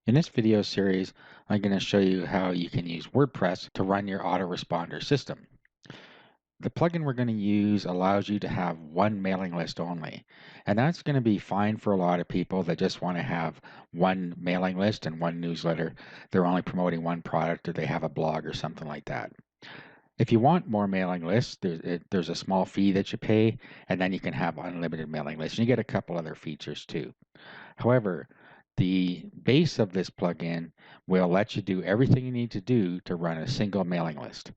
In this video series, I'm going to show you how you can use WordPress to run your autoresponder system. The plugin we're going to use allows you to have one mailing list only, and that's going to be fine for a lot of people that just want to have one mailing list and one newsletter. They're only promoting one product or they have a blog or something like that. If you want more mailing lists, there's a small fee that you pay, and then you can have unlimited mailing lists. And you get a couple other features too. However, the base of this plugin will let you do everything you need to do to run a single mailing list.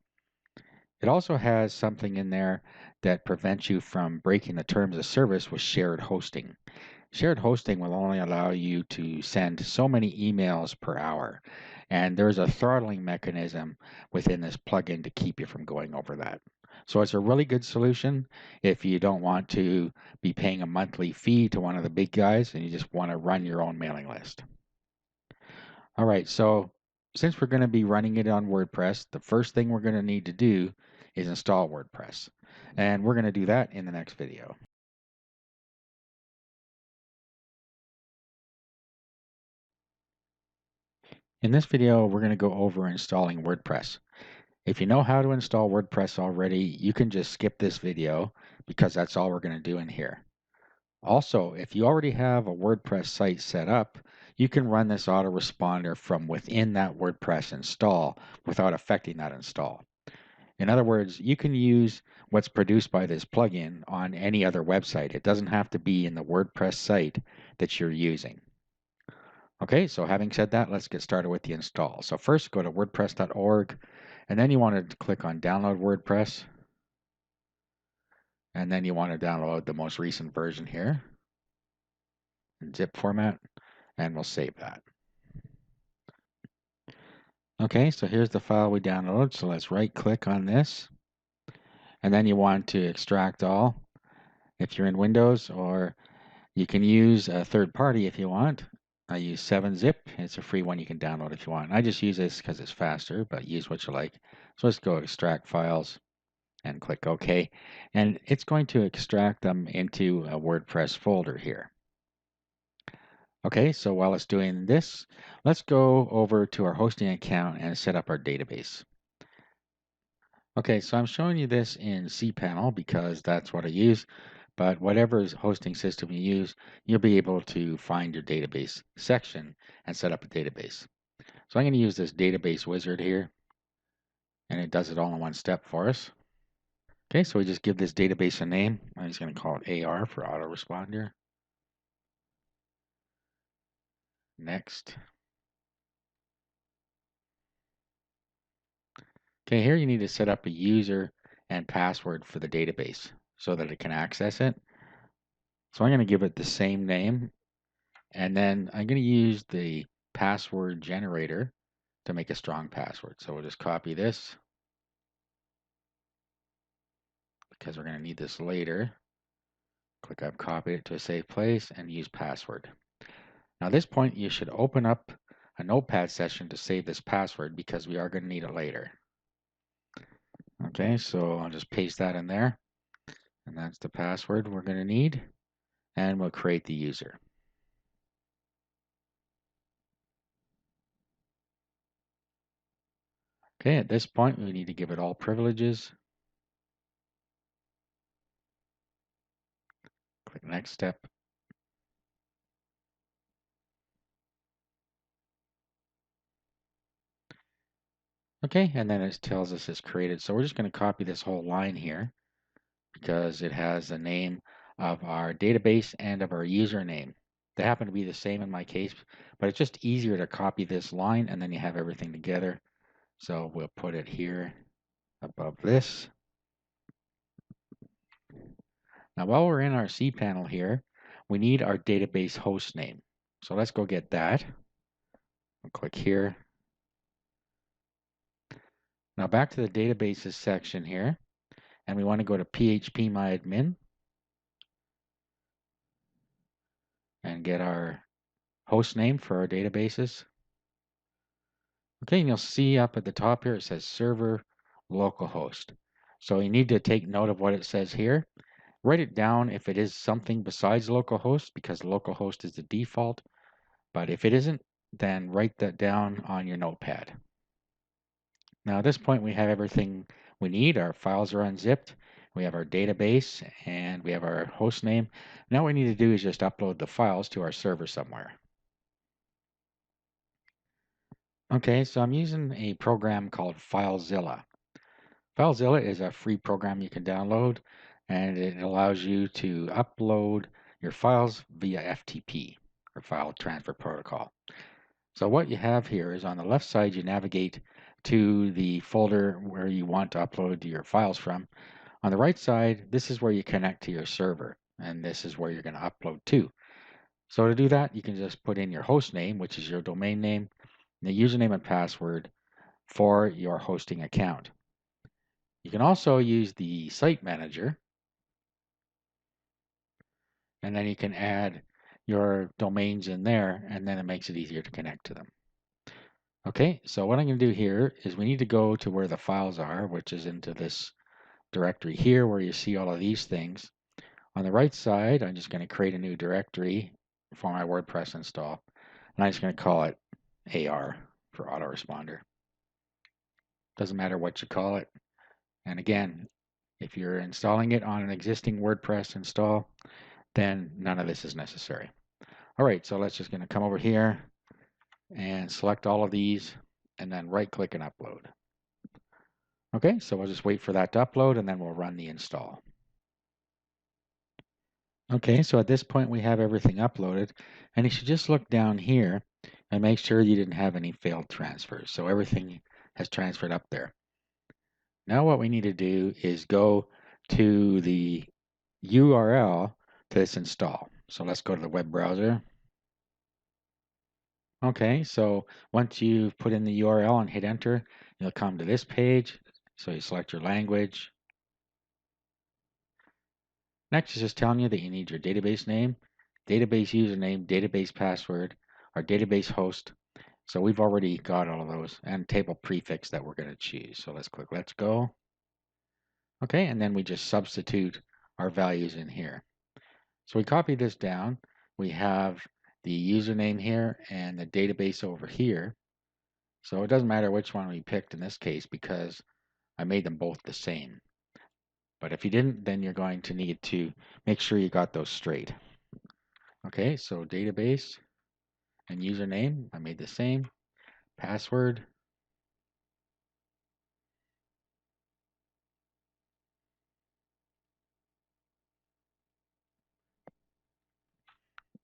It also has something in there that prevents you from breaking the terms of service with shared hosting. Shared hosting will only allow you to send so many emails per hour, and there's a throttling mechanism within this plugin to keep you from going over that. So it's a really good solution if you don't want to be paying a monthly fee to one of the big guys and you just want to run your own mailing list. All right, so since we're going to be running it on WordPress, the first thing we're going to need to do is install WordPress. And we're going to do that in the next video. In this video, we're going to go over installing WordPress. If you know how to install WordPress already, you can just skip this video because that's all we're going to do in here. Also, if you already have a WordPress site set up, you can run this autoresponder from within that WordPress install without affecting that install. In other words, you can use what's produced by this plugin on any other website. It doesn't have to be in the WordPress site that you're using. Okay, so having said that, let's get started with the install. So first, go to wordpress.org, and then you want to click on Download WordPress, and then you want to download the most recent version here in zip format, and we'll save that. Okay, so here's the file we downloaded. So let's right-click on this, and then you want to extract all if you're in Windows, or you can use a third party if you want. I use 7-zip. It's a free one you can download if you want. I just use this because it's faster, but use what you like. So let's go extract files and click OK. And it's going to extract them into a WordPress folder here. Okay, so while it's doing this, let's go over to our hosting account and set up our database. Okay, so I'm showing you this in cPanel because that's what I use, but whatever hosting system you use, you'll be able to find your database section and set up a database. So I'm going to use this database wizard here, and it does it all in one step for us. Okay, so we just give this database a name. I'm just going to call it AR for autoresponder. Next. Okay, here you need to set up a user and password for the database so that it can access it. So I'm going to give it the same name, and then I'm going to use the password generator to make a strong password. So we'll just copy this because we're going to need this later. Click I've copied it to a safe place and use password. Now at this point, you should open up a notepad session to save this password because we are going to need it later. Okay, so I'll just paste that in there, and that's the password we're going to need, and we'll create the user. Okay, at this point, we need to give it all privileges. Click next step. Okay, and then it tells us it's created. So we're just going to copy this whole line here because it has the name of our database and of our username. They happen to be the same in my case, but it's just easier to copy this line and then you have everything together. So we'll put it here above this. Now, while we're in our cPanel here, we need our database host name. So let's go get that. We'll click here. Now back to the databases section here, and we want to go to phpMyAdmin and get our host name for our databases. Okay, and you'll see up at the top here, it says server localhost. So you need to take note of what it says here. Write it down if it is something besides localhost because localhost is the default. But if it isn't, then write that down on your notepad. Now at this point we have everything we need. Our files are unzipped. We have our database and we have our host name. Now what we need to do is just upload the files to our server somewhere. Okay, so I'm using a program called FileZilla. FileZilla is a free program you can download, and it allows you to upload your files via FTP, or File Transfer Protocol. So what you have here is on the left side, you navigate to the folder where you want to upload your files from. On the right side, this is where you connect to your server, and this is where you're going to upload to. So to do that, you can just put in your host name, which is your domain name, the username and password for your hosting account. You can also use the site manager, and then you can add your domains in there, and then it makes it easier to connect to them. Okay, so what I'm going to do here is we need to go to where the files are, which is into this directory here where you see all of these things. On the right side, I'm just going to create a new directory for my WordPress install, and I'm just going to call it AR for Autoresponder. Doesn't matter what you call it. And again, if you're installing it on an existing WordPress install, then none of this is necessary. All right, so let's just going to come over here and select all of these and then right click and upload. Okay, so we'll just wait for that to upload and then we'll run the install. Okay, so at this point we have everything uploaded, and you should just look down here and make sure you didn't have any failed transfers. So everything has transferred up there. Now what we need to do is go to the URL to this install. So let's go to the web browser. Okay, so once you've put in the URL and hit enter, you'll come to this page. So you select your language. Next is just telling you that you need your database name, database username, database password, our database host. So we've already got all of those, and table prefix that we're going to choose. So let's click Let's Go. Okay, and then we just substitute our values in here. So we copy this down. We have the username here and the database over here. So it doesn't matter which one we picked in this case because I made them both the same. But if you didn't, then you're going to need to make sure you got those straight. Okay, so database and username, I made the same. Password.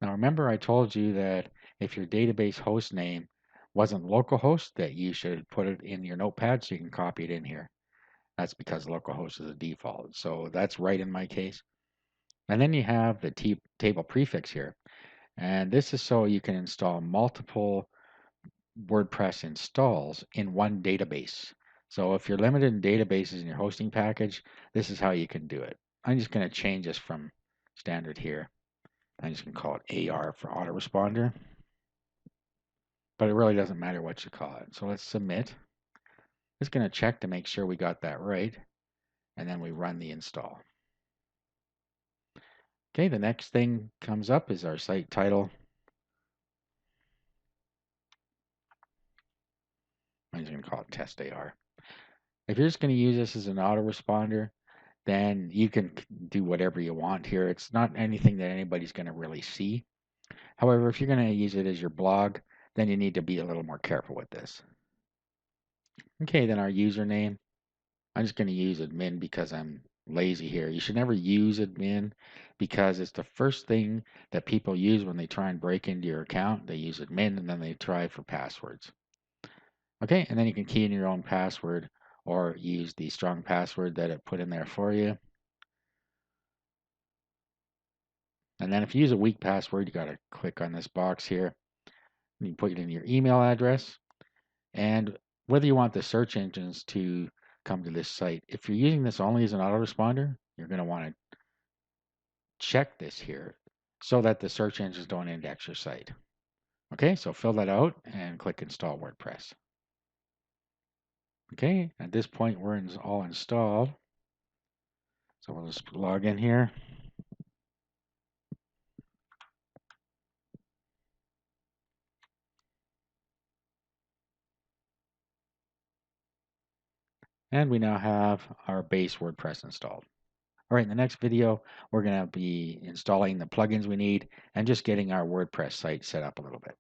Now remember I told you that if your database host name wasn't localhost, that you should put it in your notepad so you can copy it in here. That's because localhost is the default. So that's right in my case. And then you have the table prefix here. And this is so you can install multiple WordPress installs in one database. So if you're limited in databases in your hosting package, this is how you can do it. I'm just going to change this from standard here. I'm just going to call it AR for autoresponder. But it really doesn't matter what you call it. So let's submit. It's going to check to make sure we got that right. And then we run the install. Okay, the next thing comes up is our site title. I'm just going to call it test AR. If you're just going to use this as an autoresponder, then you can do whatever you want here. It's not anything that anybody's going to really see. However, if you're going to use it as your blog, then you need to be a little more careful with this. Okay, then our username. I'm just going to use admin because I'm lazy here. You should never use admin because it's the first thing that people use when they try and break into your account. They use admin and then they try for passwords. Okay, and then you can key in your own password or use the strong password that it put in there for you. And then if you use a weak password, you got to click on this box here. And you put it in your email address and whether you want the search engines to come to this site. If you're using this only as an autoresponder, you're going to want to check this here so that the search engines don't index your site. Okay, so fill that out and click Install WordPress. Okay, at this point we're all installed. So we'll just log in here. And we now have our base WordPress installed. All right, in the next video, we're going to be installing the plugins we need and just getting our WordPress site set up a little bit.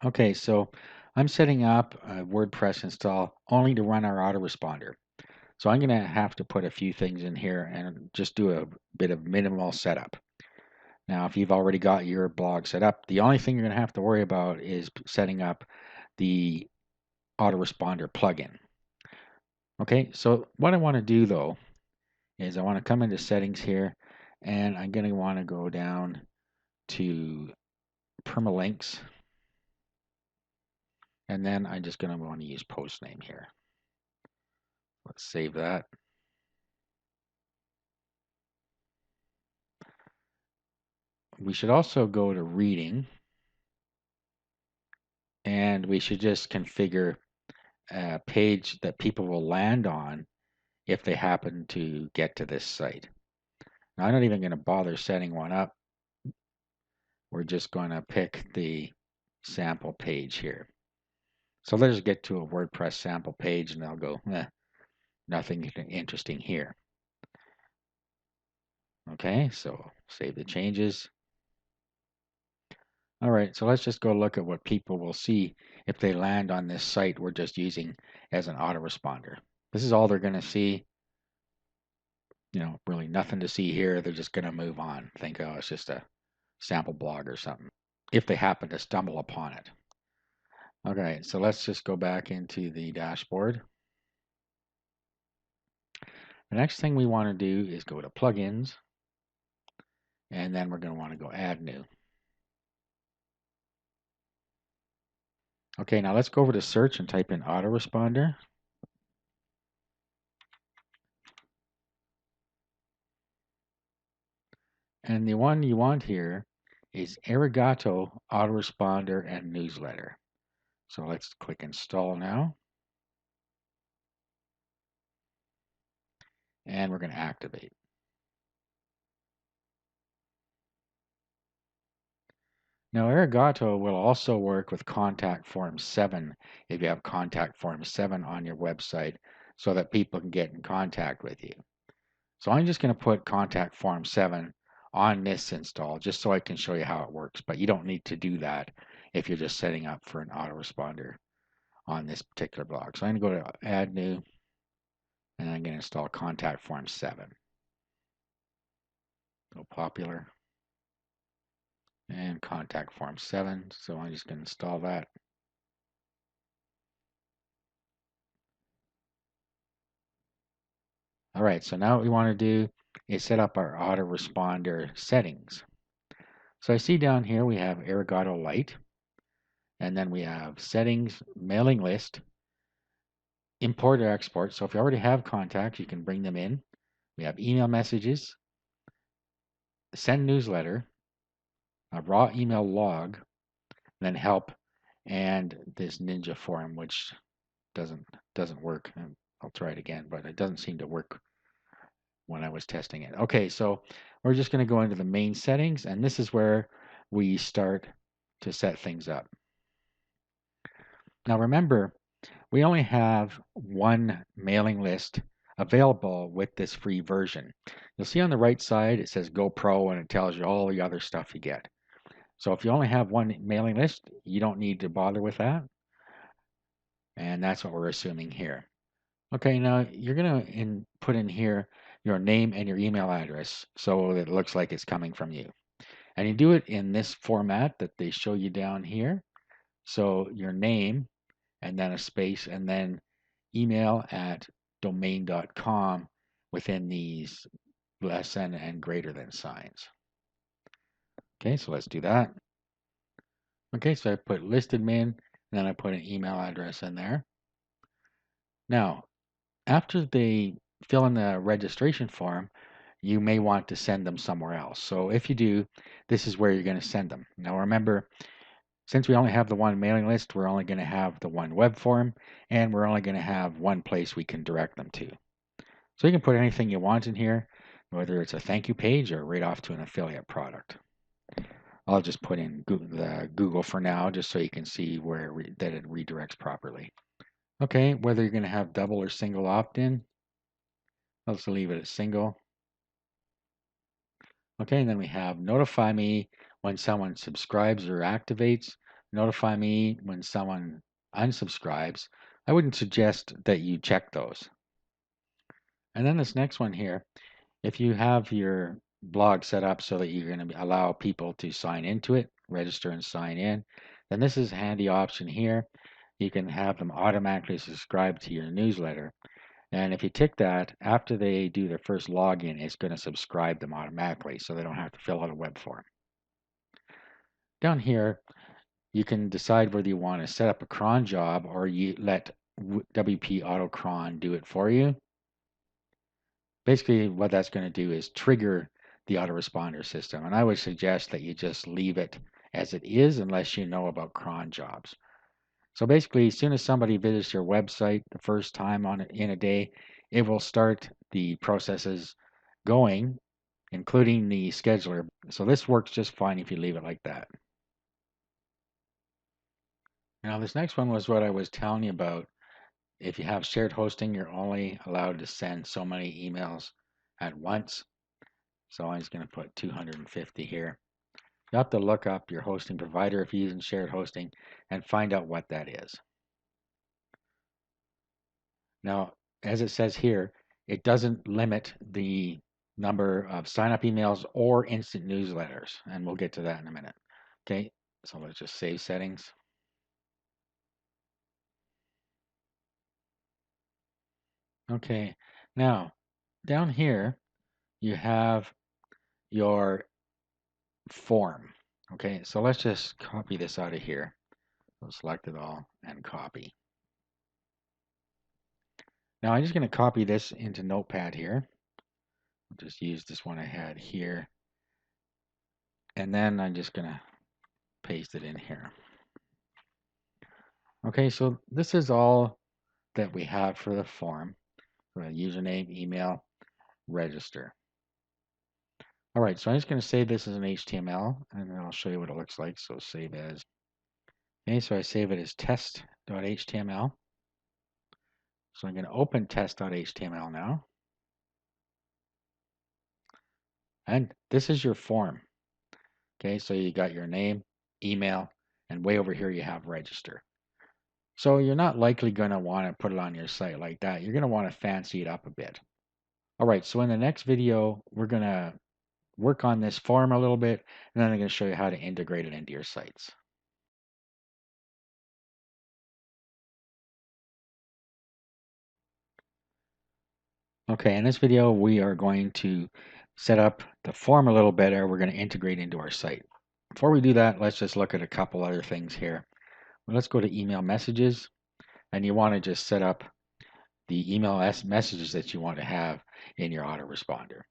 Okay, so I'm setting up a WordPress install only to run our autoresponder. So I'm going to have to put a few things in here and just do a bit of minimal setup. Now, if you've already got your blog set up, the only thing you're going to have to worry about is setting up the autoresponder plugin. Okay, so what I want to do though is I want to come into settings here and I'm going to want to go down to permalinks and then I'm just going to want to use post name here. Let's save that. We should also go to reading and we should just configure a page that people will land on if they happen to get to this site. Now, I'm not even going to bother setting one up. We're just going to pick the sample page here. So let's get to a WordPress sample page and I'll go, nothing interesting here. Okay, so save the changes. All right, so let's just go look at what people will see if they land on this site we're just using as an autoresponder. This is all they're going to see. Really nothing to see here. They're just going to move on. Think, oh, it's just a sample blog or something, if they happen to stumble upon it. Okay, so let's just go back into the dashboard. The next thing we want to do is go to plugins, and then we're going to want to go add new. Okay, now let's go over to search and type in autoresponder. And the one you want here is Arigato Autoresponder and Newsletter. So let's click install now. And we're going to activate. Now, Arigato will also work with Contact Form 7 if you have Contact Form 7 on your website so that people can get in contact with you. So I'm just going to put Contact Form 7 on this install just so I can show you how it works. But you don't need to do that if you're just setting up for an autoresponder on this particular blog. So I'm going to go to Add New, and I'm going to install Contact Form 7. Go Popular. And Contact Form 7. So I'm just going to install that. All right, so now what we want to do is set up our autoresponder settings. So I see down here we have Arigato Lite, and then we have settings, mailing list, import or export. So if you already have contacts, you can bring them in. We have email messages, send newsletter, a raw email log, then help, and this Ninja form, which doesn't work. And I'll try it again, but it doesn't seem to work when I was testing it. Okay, so we're just going to go into the main settings, and this is where we start to set things up. Now remember, we only have one mailing list available with this free version. You'll see on the right side it says Go Pro and it tells you all the other stuff you get. So if you only have one mailing list, you don't need to bother with that. And that's what we're assuming here. Okay, now you're going to put in here your name and your email address so that it looks like it's coming from you. And you do it in this format that they show you down here. So your name and then a space and then email at domain.com within these less than and greater than signs. Okay, so let's do that. Okay, so I put listed min and then I put an email address in there. Now, after they fill in the registration form, you may want to send them somewhere else. So if you do, this is where you're going to send them. Now remember, since we only have the one mailing list, we're only going to have the one web form, and we're only going to have one place we can direct them to. So you can put anything you want in here, whether it's a thank you page or right off to an affiliate product. I'll just put in Google for now, just so you can see that it redirects properly. Okay, whether you're going to have double or single opt-in, let's leave it at single. Okay, and then we have notify me when someone subscribes or activates, notify me when someone unsubscribes. I wouldn't suggest that you check those. And then this next one here, if you have your blog set up so that you're going to allow people to sign into it, register and sign in, then this is a handy option here. You can have them automatically subscribe to your newsletter. And if you tick that, after they do their first login, it's going to subscribe them automatically so they don't have to fill out a web form. Down here, you can decide whether you want to set up a cron job or you let WP Auto Cron do it for you. Basically, what that's going to do is trigger the autoresponder system. And I would suggest that you just leave it as it is unless you know about cron jobs. So basically, as soon as somebody visits your website the first time in a day, it will start the processes going, including the scheduler. So this works just fine if you leave it like that. Now, this next one was what I was telling you about. If you have shared hosting, you're only allowed to send so many emails at once. So I'm just going to put 250 here. You have to look up your hosting provider if you're using shared hosting and find out what that is. Now, as it says here, it doesn't limit the number of sign-up emails or instant newsletters, and we'll get to that in a minute. Okay, so let's just save settings. Okay, now down here you have your form. Okay, so let's just copy this out of here. So select it all and copy. Now I'm just going to copy this into Notepad here. I'll just use this one I had here. And then I'm just going to paste it in here. Okay, so this is all that we have for the form. Username, email, register. All right, so I'm just going to save this as an HTML, and then I'll show you what it looks like. So save as. Okay, so I save it as test.html. So I'm going to open test.html now. And this is your form. Okay, so you got your name, email, and way over here you have register. So you're not likely going to want to put it on your site like that. You're going to want to fancy it up a bit. All right, so in the next video, we're going to work on this form a little bit, and then I'm going to show you how to integrate it into your sites. Okay, in this video, we are going to set up the form a little better. We're going to integrate into our site. Before we do that, let's just look at a couple other things here. Well, let's go to email messages, and you want to just set up the email messages that you want to have in your autoresponder.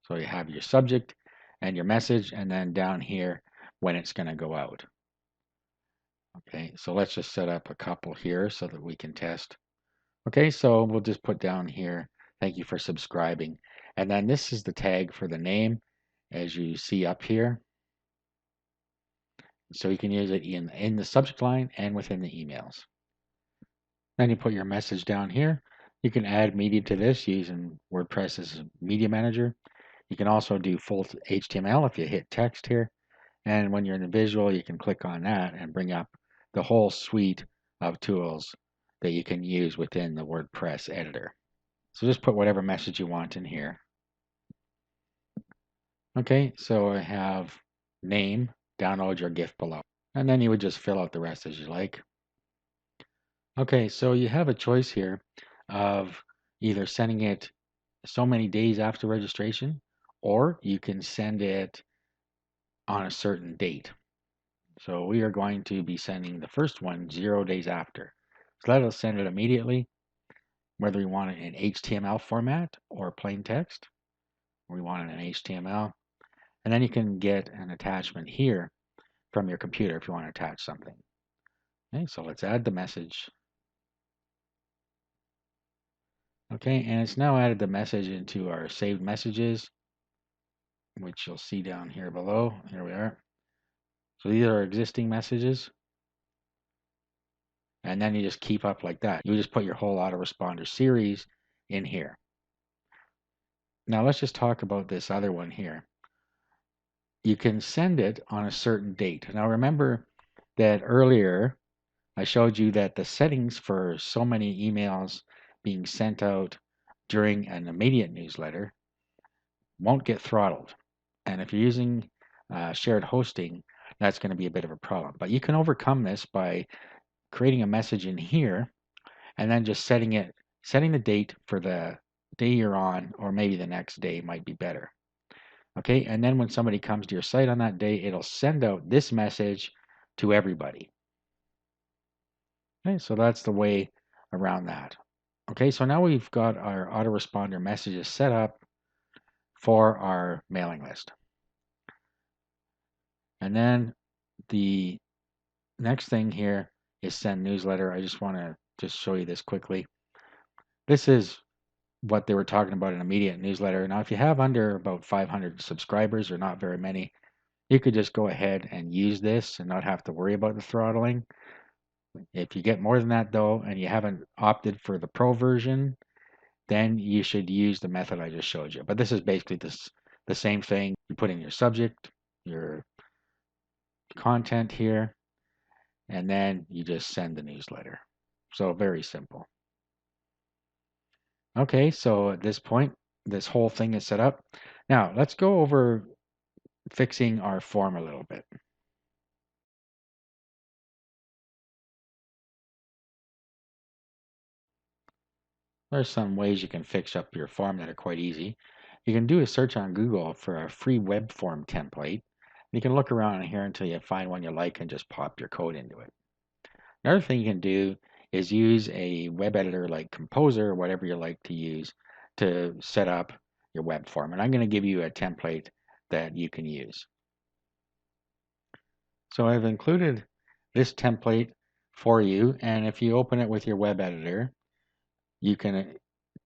So you have your subject and your message, and then down here when it's going to go out. Okay, so let's just set up a couple here so that we can test. Okay, so we'll just put down here, thank you for subscribing. And then this is the tag for the name, as you see up here. So you can use it in the subject line and within the emails. Then you put your message down here. You can add media to this using WordPress as a media manager. You can also do full HTML if you hit text here. And when you're in the visual, you can click on that and bring up the whole suite of tools that you can use within the WordPress editor. So just put whatever message you want in here. Okay, so I have name, download your gift below. And then you would just fill out the rest as you like. Okay, so you have a choice here of either sending it so many days after registration, or you can send it on a certain date. So we are going to be sending the first one 0 days after. So that'll send it immediately, whether we want it in HTML format or plain text, or we want it in HTML. And then you can get an attachment here from your computer if you want to attach something. Okay, so let's add the message. Okay, and it's now added the message into our saved messages. which you'll see down here below. Here we are. So these are existing messages. And then you just keep up like that. You just put your whole autoresponder series in here. Now let's just talk about this other one here. You can send it on a certain date. Now remember that earlier I showed you that the settings for so many emails being sent out during an immediate newsletter won't get throttled. And if you're using shared hosting, that's going to be a bit of a problem. But you can overcome this by creating a message in here and then just setting the date for the day you're on, or maybe the next day might be better. Okay, and then when somebody comes to your site on that day, it'll send out this message to everybody. Okay, so that's the way around that. Okay, so now we've got our autoresponder messages set up for our mailing list. And then the next thing here is send newsletter. I just want to show you this quickly. This is what they were talking about in immediate newsletter. Now, if you have under about 500 subscribers, or not very many, you could just go ahead and use this and not have to worry about the throttling. If you get more than that though, and you haven't opted for the pro version, then you should use the method I just showed you. But this is basically the same thing. You put in your subject, your content here, and then you just send the newsletter. So very simple. Okay, so at this point, this whole thing is set up. Now let's go over fixing our form a little bit. There's some ways you can fix up your form that are quite easy. You can do a search on Google for a free web form template. You can look around here until you find one you like and just pop your code into it. Another thing you can do is use a web editor like Composer or whatever you like to use to set up your web form. And I'm going to give you a template that you can use. So I've included this template for you, and if you open it with your web editor, you can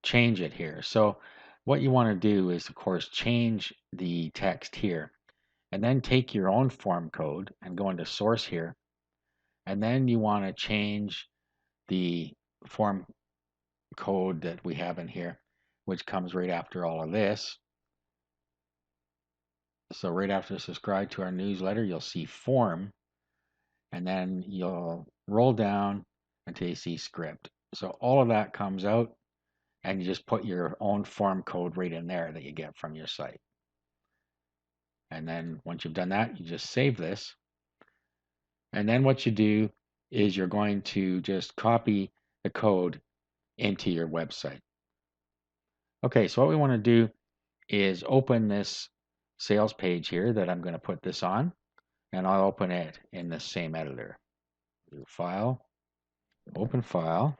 change it here. So what you want to do is, of course, change the text here, and then take your own form code and go into source here, and then you want to change the form code that we have in here, which comes right after all of this. So right after subscribe to our newsletter, you'll see form, and then you'll roll down until you see script. So all of that comes out, and you just put your own form code right in there that you get from your site. And then once you've done that, you just save this. And then what you do is you're going to just copy the code into your website. Okay, so what we want to do is open this sales page here that I'm going to put this on, and I'll open it in the same editor. Do File, Open File.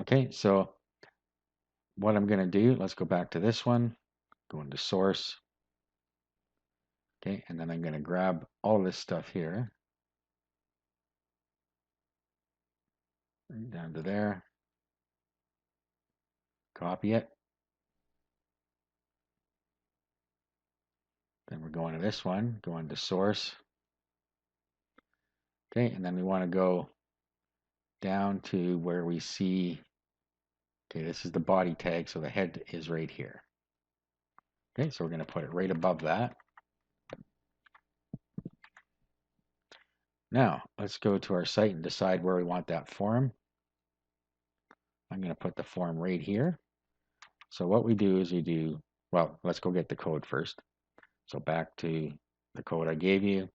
Okay, so what I'm going to do, let's go back to this one, go into Source. Okay, and then I'm going to grab all this stuff here, down to there, copy it. Then we're going to this one, go into Source. Okay, and then we want to go down to where we see, okay, this is the body tag, so the head is right here. Okay, so we're going to put it right above that. Now, let's go to our site and decide where we want that form. I'm going to put the form right here. So what we do is well, let's go get the code first. So back to the code I gave you,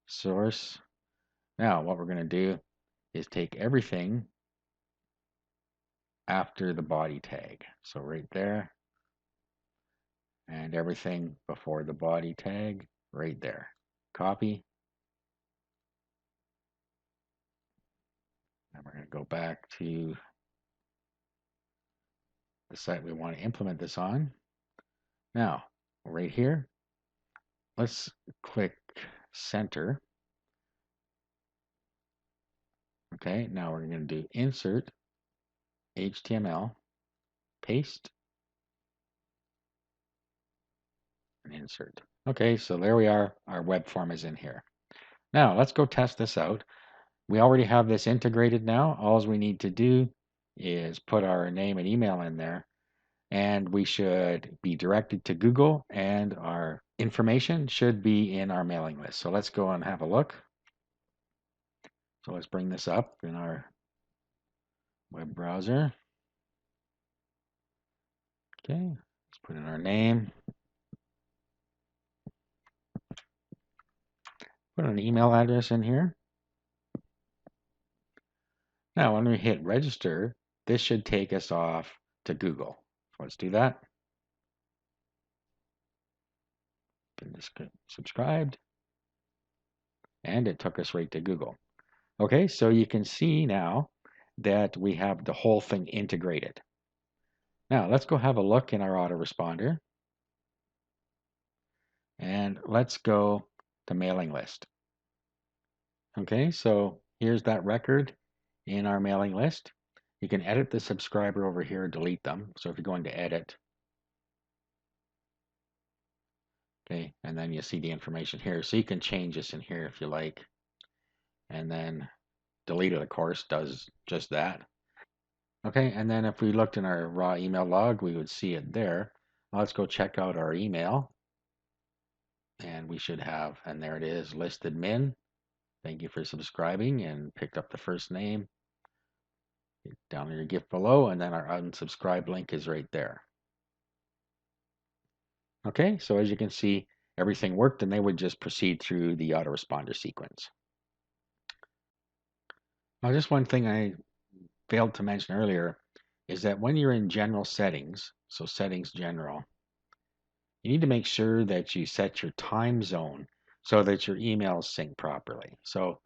source. Now, what we're going to do is take everything after the body tag. So right there, and everything before the body tag right there. Copy. And we're going to go back to the site we want to implement this on. Now, right here, let's click center. Okay, now we're going to do insert HTML, paste, and insert. Okay, so there we are. Our web form is in here. Now let's go test this out. We already have this integrated now. All we need to do is put our name and email in there, and we should be directed to Google, and our information should be in our mailing list. So let's go and have a look. So let's bring this up in our web browser. Okay, let's put in our name, put an email address in here. Now, when we hit register, this should take us off to Google. So let's do that. Subscribed, and it took us right to Google. Okay, so you can see now that we have the whole thing integrated. Now, let's go have a look in our autoresponder, and let's go to mailing list. Okay, so here's that record in our mailing list. You can edit the subscriber over here, delete them. So if you go into edit, okay, and then you see the information here. So you can change this in here if you like. And then delete it, of course, does just that. Okay, and then if we looked in our raw email log, we would see it there. Now let's go check out our email. And we should have, and there it is, listed min. Thank you for subscribing, and picked up the first name. Down in your gift below, and then our unsubscribe link is right there. Okay, so as you can see, everything worked, and they would just proceed through the autoresponder sequence. Now, just one thing I failed to mention earlier is that when you're in general settings, so settings general, you need to make sure that you set your time zone so that your emails sync properly. So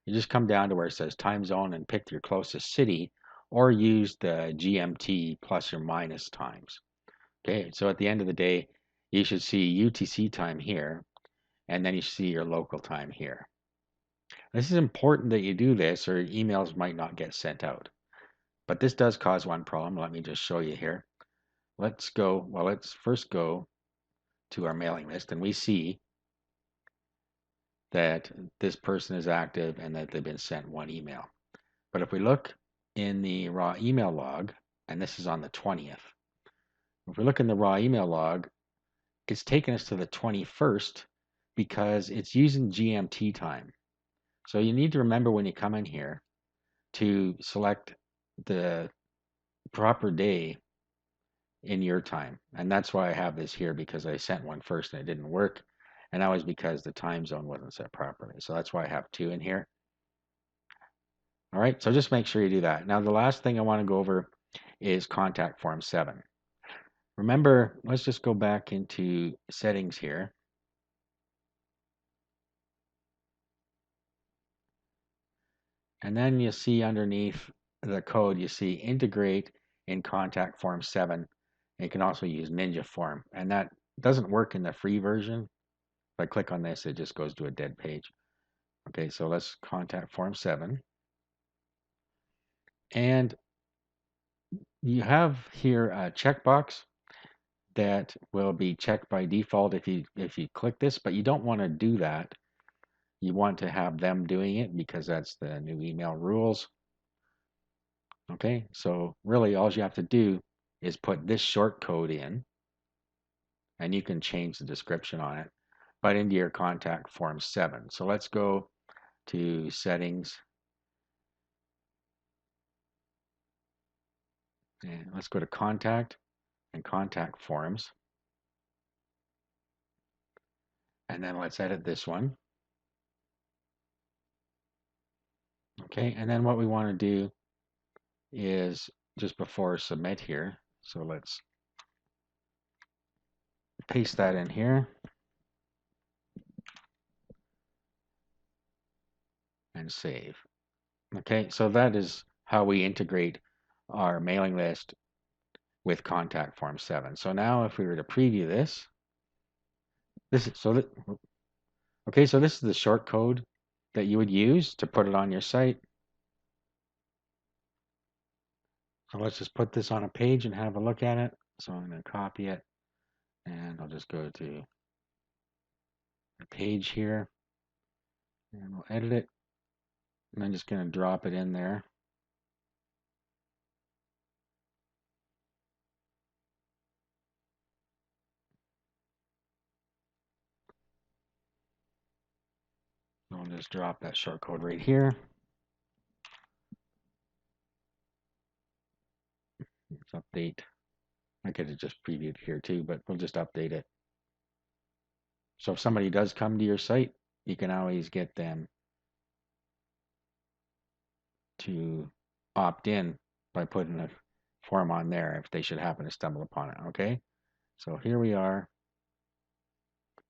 you just come down to where it says time zone and pick your closest city, or use the GMT plus or minus times. Okay, so at the end of the day, you should see UTC time here, and then you see your local time here. This is important that you do this, or emails might not get sent out. But this does cause one problem. Let me just show you here. Let's first go to our mailing list, and we see that this person is active and that they've been sent one email. But if we look in the raw email log, and this is on the 20th, if we look in the raw email log, it's taken us to the 21st because it's using GMT time. So you need to remember when you come in here to select the proper day in your time. And that's why I have this here, because I sent one first and it didn't work. And that was because the time zone wasn't set properly. So that's why I have two in here. All right, so just make sure you do that. Now, the last thing I want to go over is contact form 7. Remember, let's just go back into settings here. And then you see underneath the code, you see integrate in contact form 7. And you can also use Ninja form. And that doesn't work in the free version. If I click on this, it just goes to a dead page. Okay, so let's contact form 7. And you have here a checkbox that will be checked by default if you click this, but you don't want to do that. You want to have them doing it because that's the new email rules. Okay, so really all you have to do is put this short code in, and you can change the description on it, but into your contact form 7. So let's go to settings, and let's go to contact and contact forms. And then let's edit this one. Okay, and then what we want to do is just before submit here. So let's paste that in here and save. Okay, so that is how we integrate our mailing list with contact form 7. So now if we were to preview this, okay, so this is the short code that you would use to put it on your site. So let's just put this on a page and have a look at it. So I'm going to copy it and I'll just go to the page here and we'll edit it. And I'm just going to drop it in there. So I'll just drop that shortcode right here. Let's update. I could have just previewed here too, but we'll just update it. So if somebody does come to your site, you can always get them to opt in by putting a form on there if they should happen to stumble upon it. Okay, so here we are.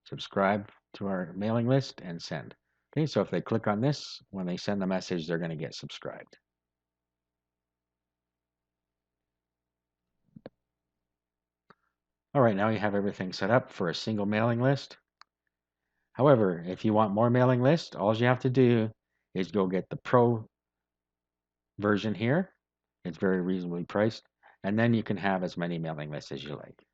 Subscribe to our mailing list and send. Okay, so if they click on this, when they send the message, they're going to get subscribed. All right, now you have everything set up for a single mailing list. However, if you want more mailing lists, all you have to do is go get the Pro version here. It's very reasonably priced, and then you can have as many mailing lists as you like.